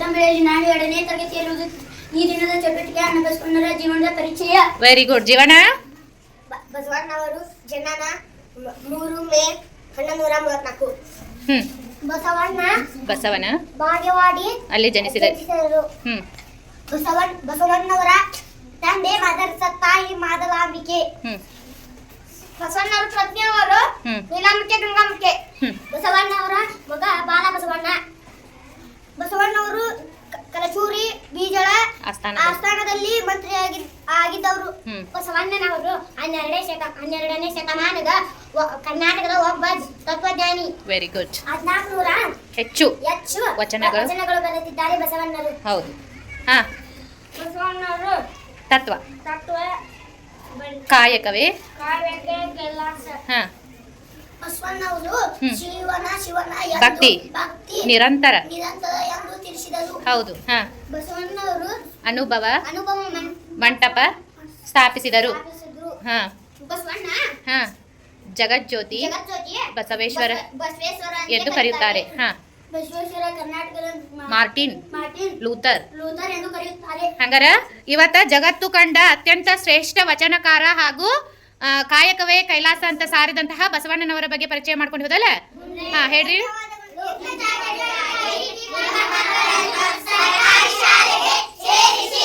ತಮಿಳಲ್ಲಿ ನಾನು 2ನೇ ತರಗತಿಯಲ್ಲಿ ಓದುತ್ತಿದ್ದೆ. ಈ ದಿನದ ಚಟುವಟಿಕೆ ಬಸವಣ್ಣರ ಜೀವನದ ಪರಿಚಯ. Very good. ಜೀವನ ಬಸವಣ್ಣವರು ಜನನ 3 ಮೇ 1134. ಬಸವನ ಬಾಗೇವಾಡಿ ಅಲ್ಲಿ ಜನಿಸಿದರು. ಬಸವಣ್ಣವರ ತಂದೆ ಮಾದರಸ ತಾಯಿ ಮಾದಲಾಂಬಿಕೆ. ಬಸವಣ್ಣವರ ಪತ್ನಿಯವರು ನೀಲಾಂಬಿಕೆ ಗಂಗಾಂಬಿಕೆ. ಬಸವಣ್ಣವರ ಮಗ ಬಾಲ ಬಸವಣ್ಣ. ಬಸವಣ್ಣವರು ಕಲಚೂರಿ ಬೀಜಳ ಆಸ್ಥಾನದಲ್ಲಿ ಮಂತ್ರಿಯಾಗಿದ್ದವರು. ಬಸವಣ್ಣನವರು 12ನೇ ಶತಮಾನದ ಕರ್ನಾಟಕದ ಒಬ್ಬ ತತ್ವಜ್ಞಾನಿ. Very good. 1400 ಹೆಚ್ಚು ವಚನಗಳು ಬರೆದಿದ್ದಾರೆ ಬಸವಣ್ಣರು. ಹೌದು. ಹಾ, ಬಸವಣ್ಣವರು ತತ್ವ ಕಾಯಕವೇ ಕೆಲಸ. ಹಾ, ಬಸವಣ್ಣವರು ಶಿವನ ಭಕ್ತಿ ನಿರಂತರ ಎಂದು ತಿಳಿಸಿದರು. ಹೌದು. ಹಾ, ಬಸವಣ್ಣವರು ಅನುಭವ ಅನುಭವ ಮಂಟಪ ಸ್ಥಾಪಿಸಿದರು. ಹಾ, ಬಸವಣ್ಣ ಹಾ, ಜಗಜ್ಯೋತಿ ಬಸವೇಶ್ವರ ಎಂದು ಕರೆಯುತ್ತಾರೆ. ಹಾ, ಬಸವೇಶ್ವರ ಕರ್ನಾಟಕದ ಮಾರ್ಟಿನ್ ಲೂಥರ್ ಎಂದು ಕರೆಯುತ್ತಾರೆ. ಹಂಗಾರ ಇವತ್ತ ಜಗತ್ತು ಕಂಡ ಅತ್ಯಂತ ಶ್ರೇಷ್ಠ ವಚನಕಾರ ಹಾಗೂ ಕಾಯಕವೇ ಕೈಲಾಸ ಅಂತ ಸಾರಿದಂತಹ ಬಸವಣ್ಣನವರ ಬಗ್ಗೆ ಪರಿಚಯ ಮಾಡ್ಕೊಂಡು ಹೋದಲ್ಲ. ಹಾ, ಹೇಳ್ರಿ. ಸರ್ಕಾರಿ ಶಾಲೆಗೆ ಸೇರಿಸಿ